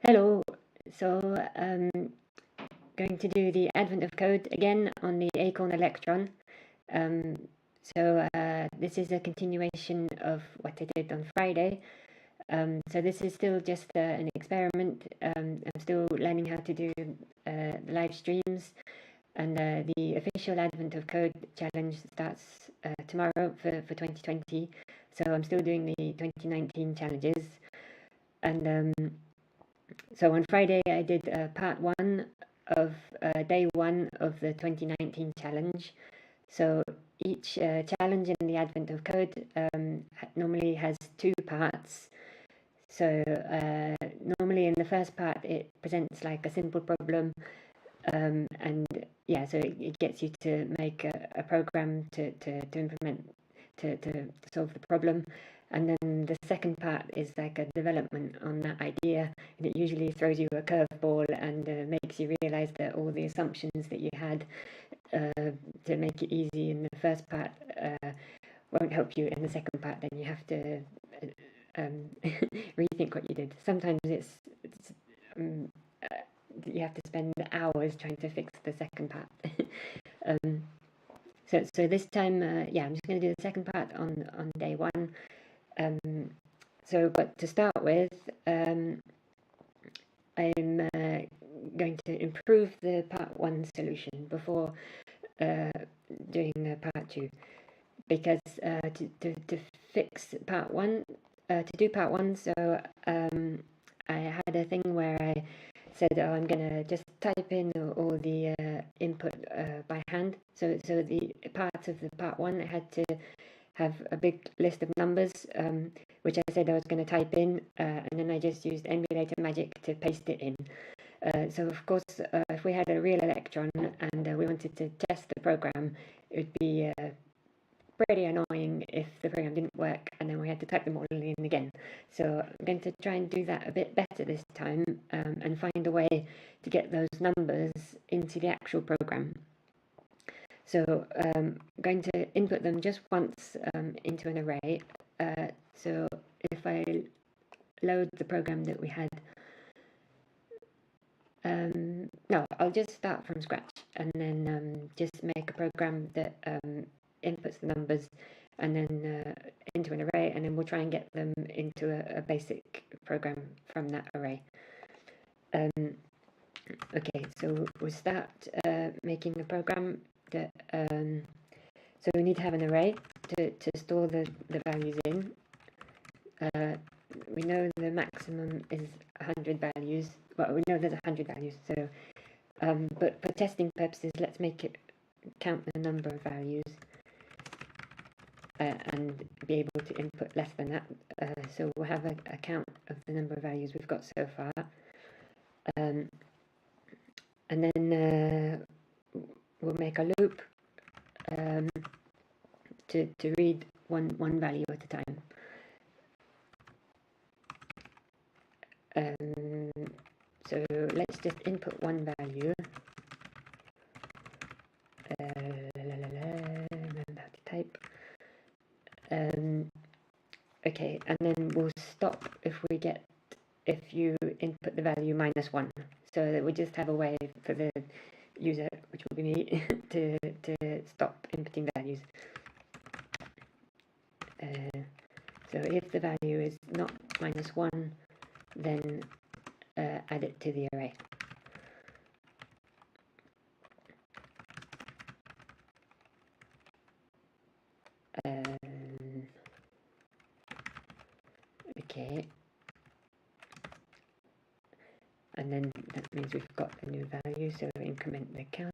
Hello, so going to do the advent of code again on the Acorn Electron. Um, this is a continuation of what I did on Friday. So this is still just an experiment. I'm still learning how to do the live streams, and the official Advent of Code challenge starts tomorrow for 2020. So I'm still doing the 2019 challenges, and so on Friday, I did part one of day one of the 2019 challenge. So each challenge in the Advent of Code normally has two parts. So normally in the first part, it presents like a simple problem. And yeah, so it gets you to make a program to implement, to solve the problem. And then the second part is like a development on that idea, and it usually throws you a curveball and makes you realize that all the assumptions that you had to make it easy in the first part won't help you in the second part. Then you have to rethink what you did. Sometimes it's you have to spend hours trying to fix the second part. So this time, yeah, I'm just going to do the second part on day one. But to start with, I'm going to improve the part one solution before doing part two, because to fix part one, to do part one, so I had a thing where I said, oh, I'm going to just type in all the input by hand. So the parts of the part one, I had to have a big list of numbers, which I said I was going to type in, and then I just used emulator magic to paste it in. So of course, if we had a real electron and we wanted to test the program, it would be pretty annoying if the program didn't work and then we had to type them all in again. So I'm going to try and do that a bit better this time, and find a way to get those numbers into the actual program. So I'm going to input them just once into an array. So if I load the program that we had, no, I'll just start from scratch and then just make a program that inputs the numbers and then into an array, and then we'll try and get them into a basic program from that array. Okay, so we'll start making a program that, so we need to have an array to store the values in. We know the maximum is 100 values. Well, we know there's 100 values, so but for testing purposes, let's make it count the number of values and be able to input less than that. So we'll have a count of the number of values we've got so far. And then we'll make a loop to read one value at a time. So let's just input one value. Remember how to type. Okay, and then we'll stop if you input the value -1, so that we just have a way for the user, which will be me, to stop inputting values. So if the value is not -1, then add it to the array. Okay, and then that means we've got a new value, so increment the count.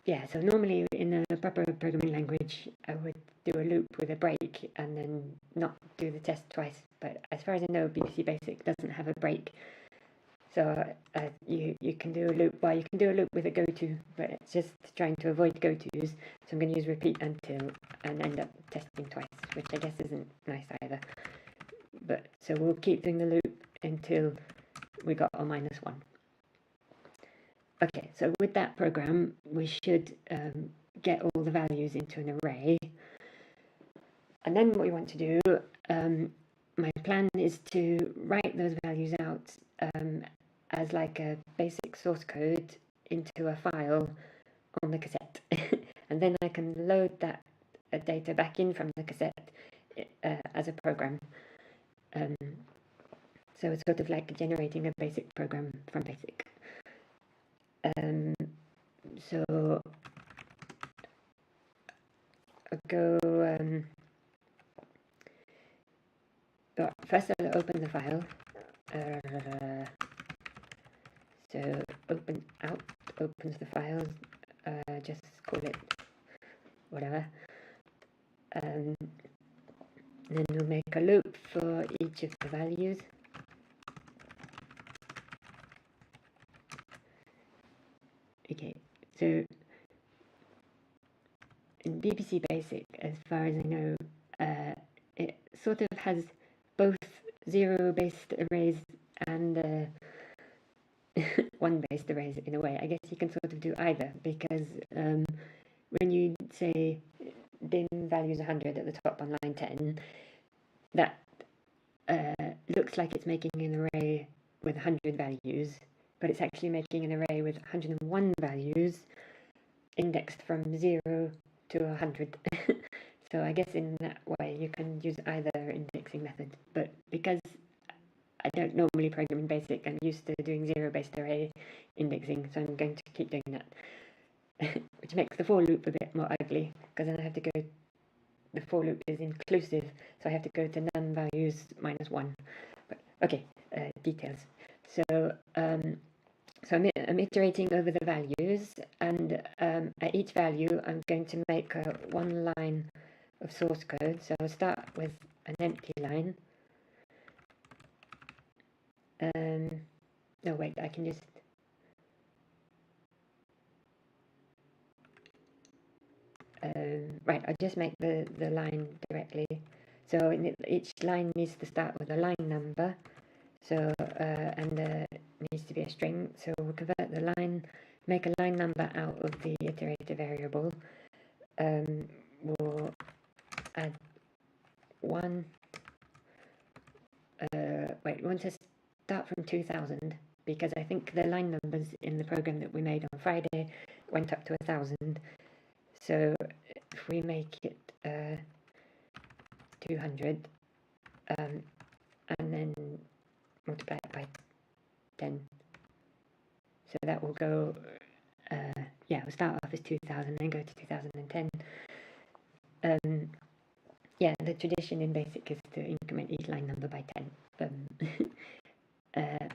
Yeah, so normally in a proper programming language, I would do a loop with a break and then not do the test twice. But as far as I know, BBC Basic doesn't have a break. So you can do a loop. Well, you can do a loop with a goto, but it's just trying to avoid gotos. So I'm going to use repeat until and end up testing twice, which I guess isn't nice either. But so we'll keep doing the loop until we got a -1. Okay, so with that program, we should get all the values into an array. And then what we want to do, my plan is to write those values out as like a basic source code into a file on the cassette. And then I can load that data back in from the cassette as a program. So it's sort of like generating a basic program from BASIC. So I'll go, but first I'll open the file. So open out opens the file, just call it whatever. Then we'll make a loop for each of the values. Okay, so in BBC Basic, as far as I know, it sort of has both zero-based arrays and one-based arrays in a way. I guess you can sort of do either, because when you say dim values 100 at the top on line 10, that looks like it's making an array with 100 values, but it's actually making an array with 101 values indexed from 0 to 100. So I guess in that way you can use either indexing method, but because I don't normally program in BASIC, I'm used to doing zero-based array indexing, so I'm going to keep doing that. Which makes the for loop a bit more ugly, because then I have to go, the for loop is inclusive, so I have to go to none values minus 1. But okay, details. So I'm iterating over the values, and at each value I'm going to make one line of source code. So I'll start with an empty line. No, wait, I can just... right, I'll just make the line directly. So each line needs to start with a line number. So, and needs to be a string. So we'll convert the line, make a line number out of the iterator variable. We'll add one. Wait, we want to start from 2000, because I think the line numbers in the program that we made on Friday went up to 1000. So if we make it 200, and then multiply it by 10, so that will go, we'll start off as 2000, then go to 2010. Yeah, the tradition in BASIC is to increment each line number by 10.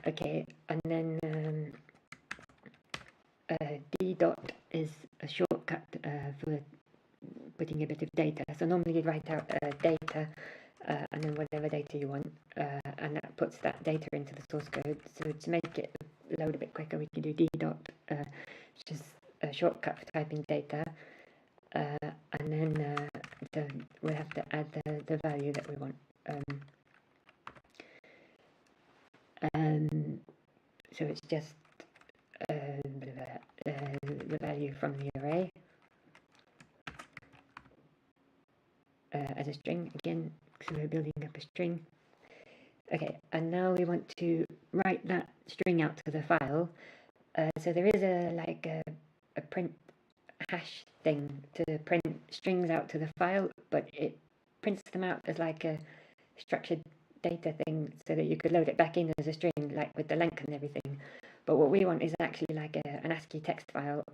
Okay, and then d dot is a shortcut for putting a bit of data. So normally you'd write out data and then whatever data you want, and that puts that data into the source code. So to make it load a bit quicker, we can do d dot, which is a shortcut for typing data, and then so we'll have to add the value that we want. So it's just the value from the array as a string again, so we're building up a string. Okay, and now we want to write that string out to the file. So there is a print hash thing to print strings out to the file, but it prints them out as like a structured data thing, so that you could load it back in as a string, like with the length and everything. But what we want is actually like an ASCII text file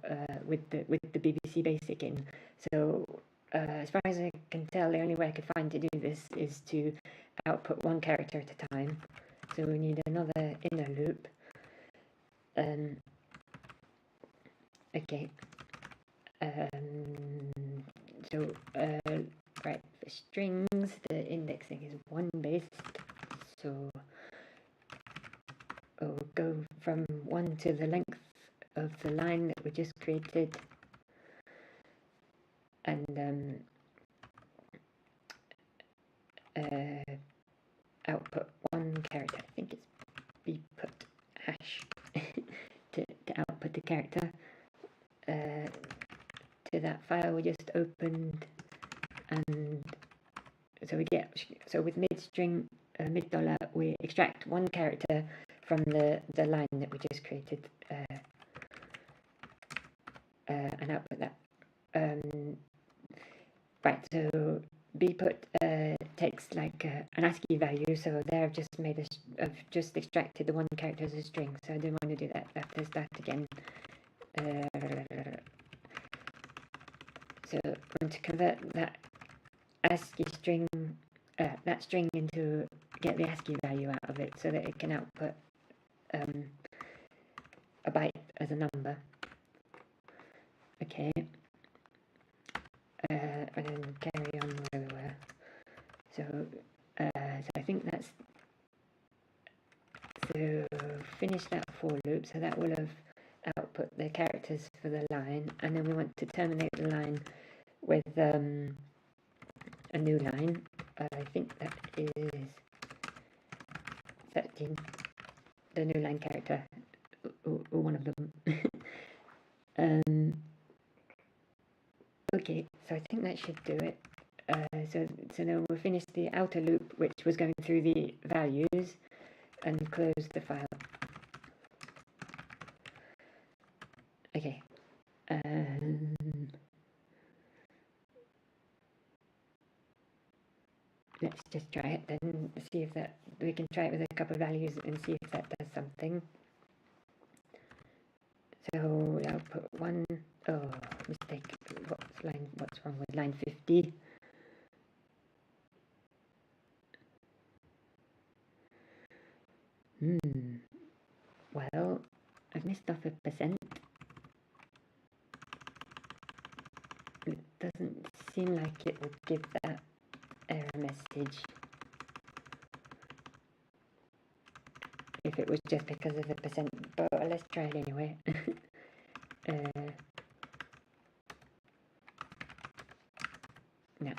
with the BBC Basic in. So as far as I can tell, the only way I could find to do this is to output one character at a time. So we need another inner loop. Okay. Right, for strings, the indexing is 1 based. So we'll go from 1 to the length of the line that we just created, and output one character. I think it's bput hash to output the character to that file we just opened, and so with mid-string, mid-dollar, we extract one character from the line that we just created, and output that. Right, so bput takes like an ASCII value, so there I've just extracted the one character as a string, so I don't want to do that. There's that again. So I want to convert that ASCII string, that string into, get the ASCII value out of it so that it can output a byte as a number. Okay. And then carry on where we were. So I think that's, so finish that for loop, so that will have output the characters for the line, and then we want to terminate the line with a new line. I think that is 13, the new line character, or one of them. Okay, so I think that should do it. So now we'll finish the outer loop, which was going through the values, and close the file. Okay. Let's just try it then, see if that, we can try it with a couple of values and see if that does something. So I'll put one, oh, mistake, what's wrong with line 50? Well, I've missed off a percent. It doesn't seem like it would give that error message if it was just because of the percent, but let's try it anyway. No.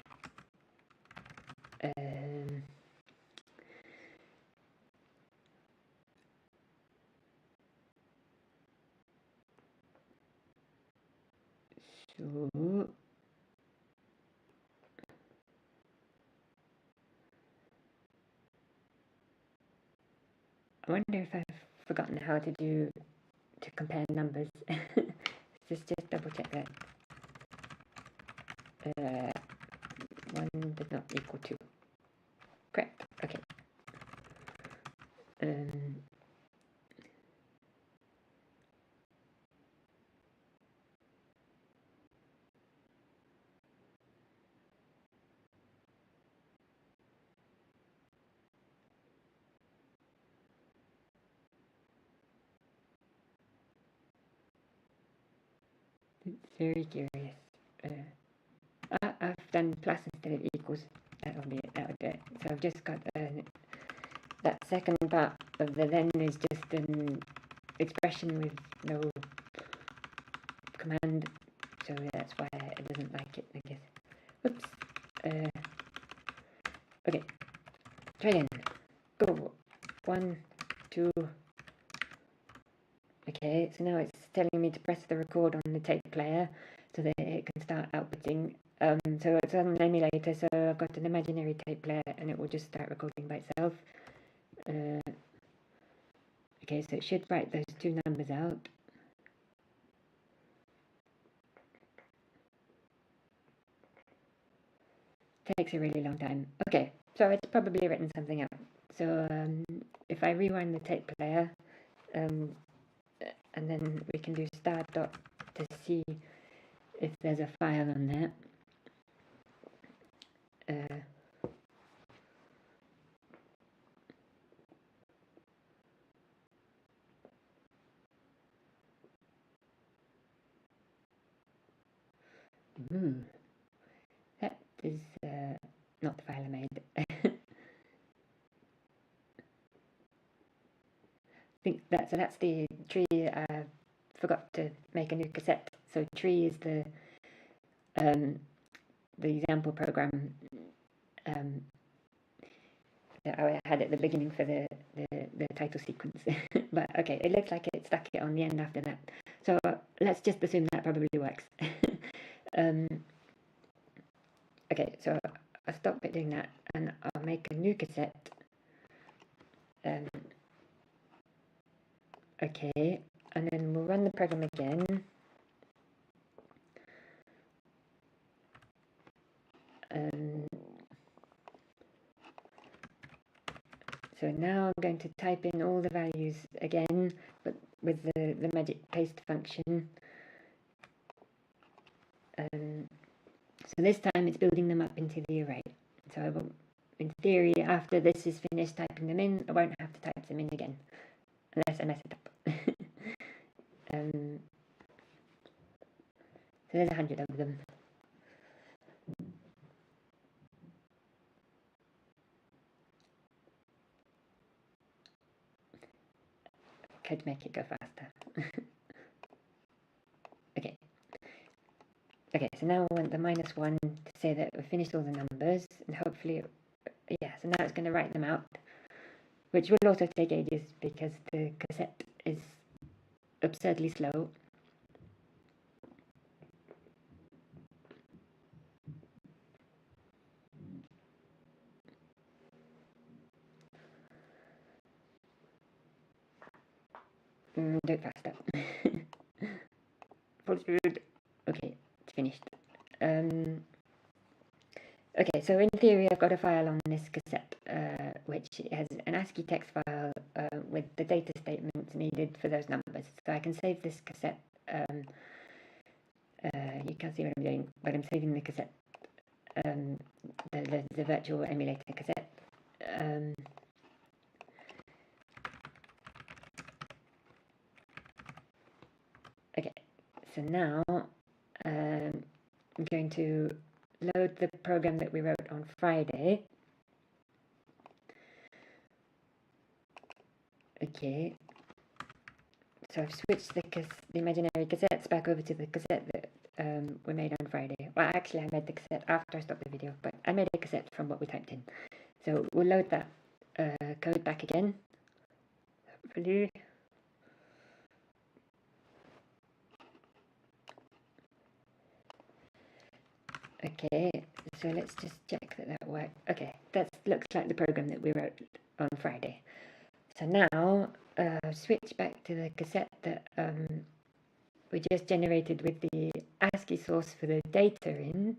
So I wonder if I've forgotten how to compare numbers. Just double check that. 1 does not equal 2. Correct. Okay. It's very curious. I've done plus instead of equals. That'll be it. That'll do it. So I've just got that second part of the then is just an expression with no command. So that's why it doesn't like it, I guess. Whoops. Okay. Try again. Go. 1, 2. Okay, so now it's telling me to press the record on the tape player so that it can start outputting. So it's on an emulator, so I've got an imaginary tape player and it will just start recording by itself. Okay, so it should write those two numbers out. Takes a really long time. Okay, so it's probably written something out. So if I rewind the tape player, and then we can do start dot to see if there's a file on there. That is not the file I made. think that's the tree. I forgot to make a new cassette. So tree is the example program that I had at the beginning for the title sequence. But okay, it looks like it stuck it on the end after that. So let's just assume that probably works. Okay, so I'll stop doing that and I'll make a new cassette. Okay, and then we'll run the program again. So now I'm going to type in all the values again, but with the magic paste function. So this time it's building them up into the array. So I will, in theory, after this is finished typing them in, I won't have to type them in again, unless I mess it up. So there's 100 of them. Could make it go faster. Okay, so now I want the -1 to say that we've finished all the numbers, and hopefully, yeah, so now it's going to write them out, which will also take ages because the cassette is absurdly slow. Do it faster. Full speed. Okay, it's finished. Okay, so in theory, I've got a file on this cassette, which has an ASCII text file with the data statements needed for those numbers. So I can save this cassette. You can't see what I'm doing, but I'm saving the cassette, the virtual emulator cassette. Okay, so now I'm going to load the program that we wrote on Friday. Okay, so I've switched the imaginary cassettes back over to the cassette that we made on Friday. Well, actually, I made the cassette after I stopped the video, but I made a cassette from what we typed in. So we'll load that code back again. Hopefully. Okay, so let's just check that that worked. Okay, that looks like the program that we wrote on Friday. So now, switch back to the cassette that we just generated with the ASCII source for the data in.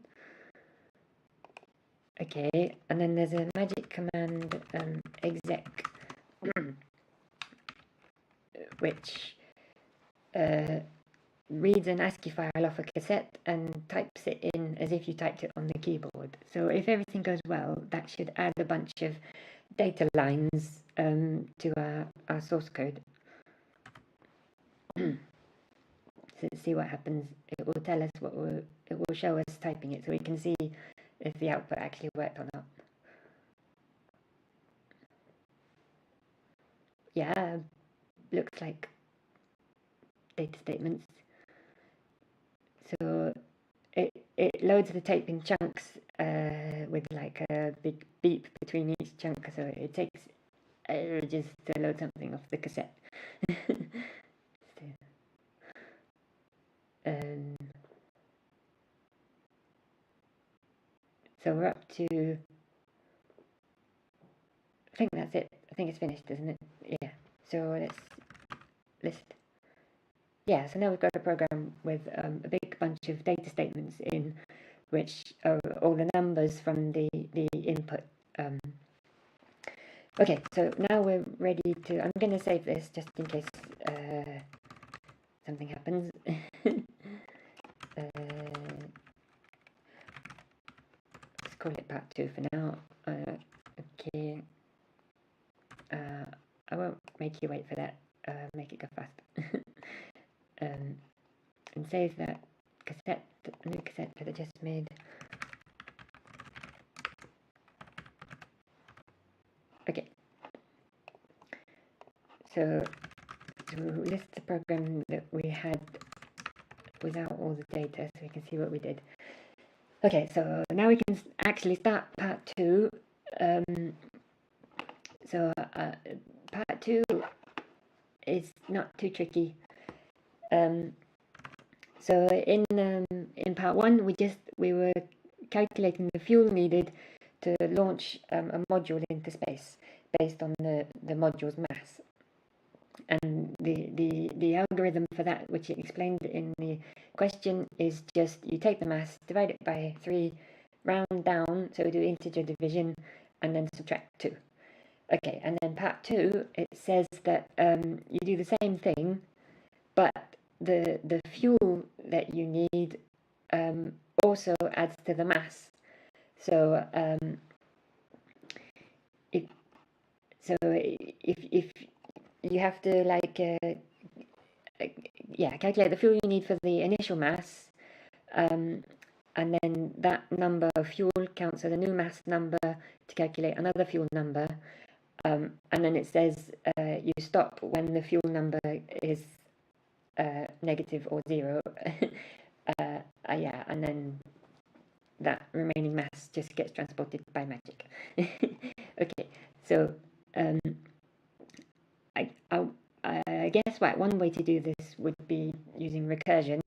Okay, and then there's a magic command exec, which reads an ASCII file off a cassette and types it in as if you typed it on the keyboard. So if everything goes well, that should add a bunch of data lines to our source code. So see what happens. It will tell us it will show us typing it, so we can see if the output actually worked or not. Yeah, looks like data statements. So it loads the tape in chunks with like a big beep between each chunk, so it takes ages to load something off the cassette. So we're up to, I think that's it. I think it's finished, isn't it? Yeah. So let's list. Yeah, so now we've got a program with a big bunch of data statements in, which are all the numbers from the input. Okay, so now we're ready to, I'm going to save this just in case something happens. Let's call it part 2 for now. Okay. I won't make you wait for that. Make it go fast. And save that cassette, the new cassette that I just made. Okay. So to list the program that we had without all the data, so we can see what we did. Okay, so now we can actually start part 2. So part 2 is not too tricky. So in part 1 we were calculating the fuel needed to launch a module into space based on the module's mass. And the algorithm for that, which it explained in the question, is just you take the mass, divide it by 3, round down, so we do integer division, and then subtract 2. Okay, and then part 2, it says that you do the same thing, but the fuel that you need also adds to the mass. So if you have to calculate the fuel you need for the initial mass, and then that number of fuel counts as a new mass number to calculate another fuel number, and then it says you stop when the fuel number is negative or 0. And then that remaining mass just gets transported by magic. Okay, so I guess one way to do this would be using recursion,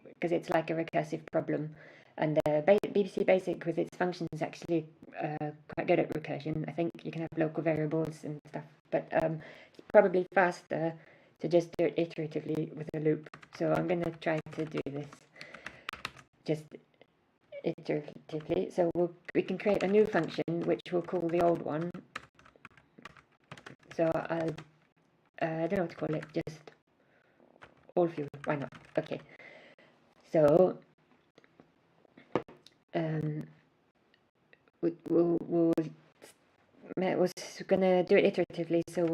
because it's like a recursive problem, and BBC Basic with its functions is actually quite good at recursion. I think you can have local variables and stuff, but it's probably faster to just do it iteratively with a loop. So I'm going to try to do this just iteratively. So we can create a new function which we'll call the old one. So I don't know what to call it, just all fuel, why not? Okay, so we're gonna do it iteratively. So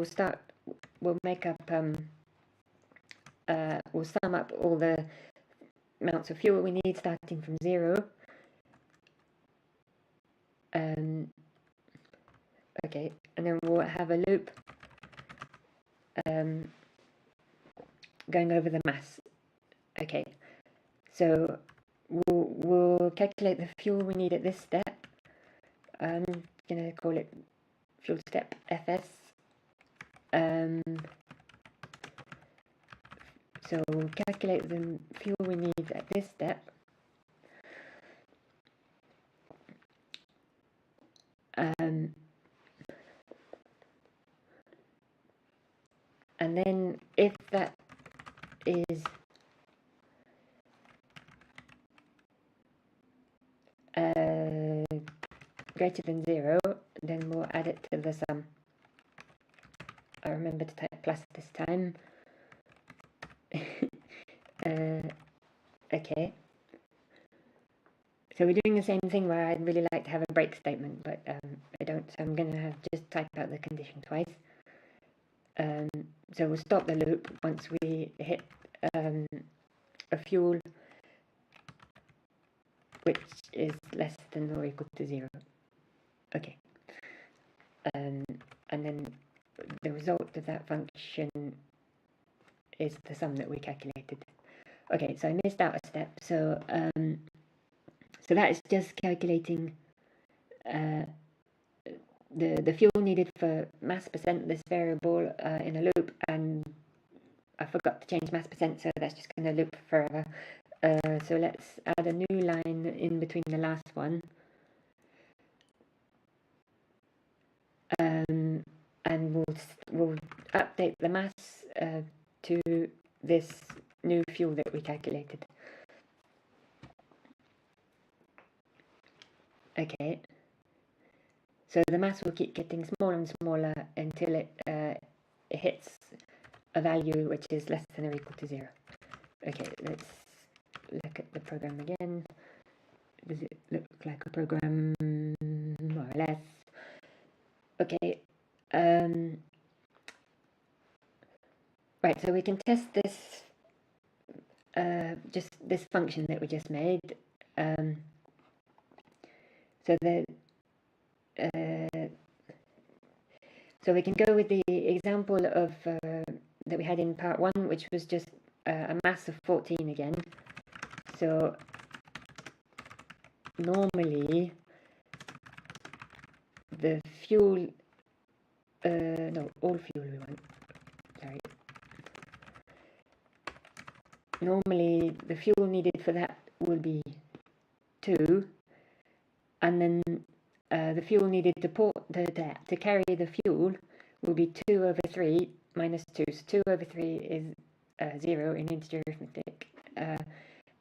we'll make up we'll sum up all the amounts of fuel we need starting from 0. Okay, and then we'll have a loop going over the mass. Okay, so we'll calculate the fuel we need at this step. I'm gonna call it fuel step FS. So we'll calculate the fuel we need at this step. And then if that is greater than 0, then we'll add it to the sum. I remember to type plus this time. Okay. So we're doing the same thing where I'd really like to have a break statement, but I don't, so I'm going to just type out the condition twice. So we'll stop the loop once we hit a fuel which is less than or equal to 0. Okay. And then the result of that function is the sum that we calculated. Okay, so I missed out a step. So so that is just calculating the fuel needed for mass percent, this variable in a loop, and I forgot to change mass percent, so that's just going to loop forever. So let's add a new line in between the last one. And we'll update the mass to this new fuel that we calculated. Okay. So the mass will keep getting smaller and smaller until it hits a value which is less than or equal to 0. Okay, let's look at the program again. Does it look like a program? More or less. Okay. Right, so we can test this, just this function that we just made. So we can go with the example of that we had in part 1, which was just a mass of 14 again. So normally the fuel, no, all fuel we want, sorry. Normally the fuel needed for that will be 2, and then the fuel needed to carry the fuel will be 2 over 3 minus 2. So 2 over 3 is 0 in integer arithmetic, and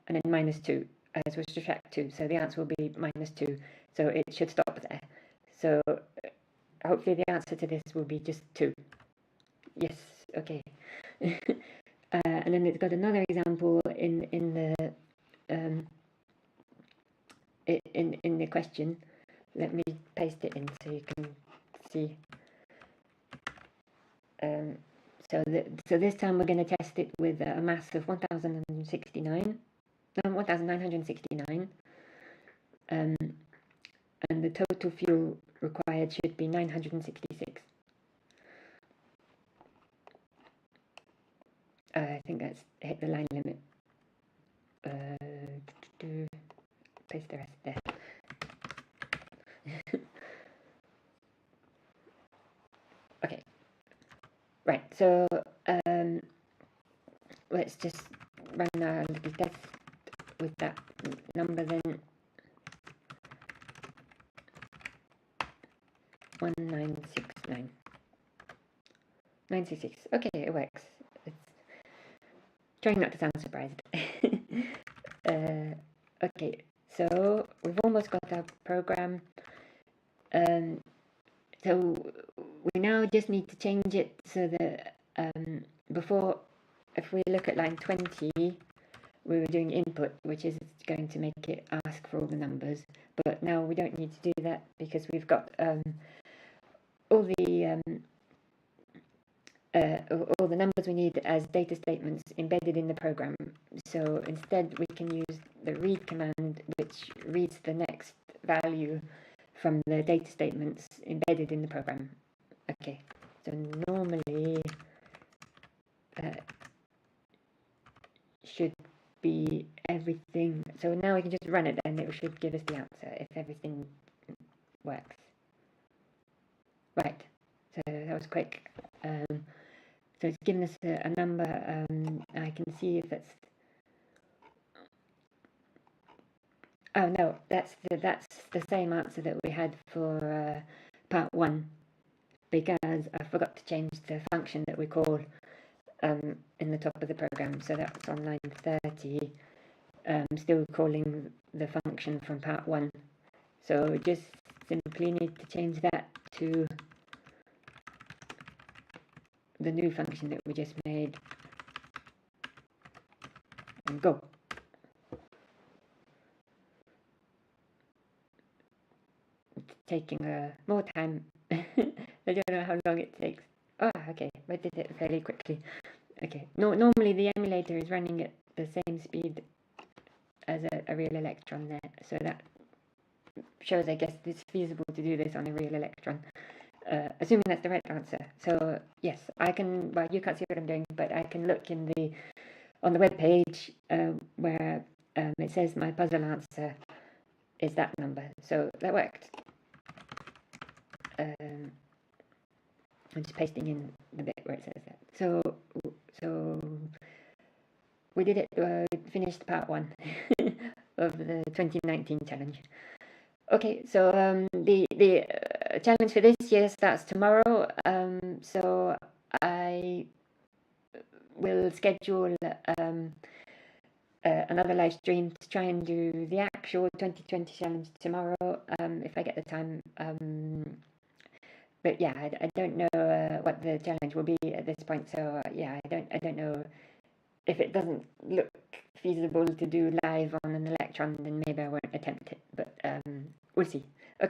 then minus 2. So we'll subtract 2. So the answer will be minus 2. So it should stop there. So hopefully the answer to this will be just 2. Yes, okay. And then it's got another example in the question. Let me paste it in so you can see. So this time we're going to test it with a mass of 1969, and the total fuel required should be 966. I think that's hit the line limit. Paste the rest there. Okay, right, so let's just run our little test with that number then. 1969. 966. Okay, it works. It's trying not to sound surprised. Okay, so we've almost got our program. So we now just need to change it so that before, if we look at line 20, we were doing input, which is going to make it ask for all the numbers. But now we don't need to do that because we've got all the numbers we need as data statements embedded in the program. So instead we can use the read command, which reads the next value from the data statements embedded in the program. Okay, so normally should be everything. So now we can just run it and it should give us the answer if everything works. Right, so that was quick. So it's given us a number. I can see if that's. Oh no, that's the same answer that we had for part 1, because I forgot to change the function that we call in the top of the program. So that's on line 30. Still calling the function from part 1. So just simply need to change that to the new function that we just made and go. It's taking more time. I don't know how long it takes. Oh, okay, I did it fairly quickly. Okay, normally the emulator is running at the same speed as a real electron there, so that shows, I guess, it's feasible to do this on a real electron. Assuming that's the right answer. So yes, I can. Well, you can't see what I'm doing, but I can look on the web page where it says my puzzle answer is that number. So that worked. I'm just pasting in the bit where it says that. So we did it. Finished part 1 of the 2019 challenge. Okay, so the challenge for this year starts tomorrow. So I will schedule another live stream to try and do the actual 2020 challenge tomorrow, if I get the time. But yeah, I don't know what the challenge will be at this point. So yeah, I don't know. If it doesn't look feasible to do live on an electron, then maybe I won't attempt it, but we'll see. Okay.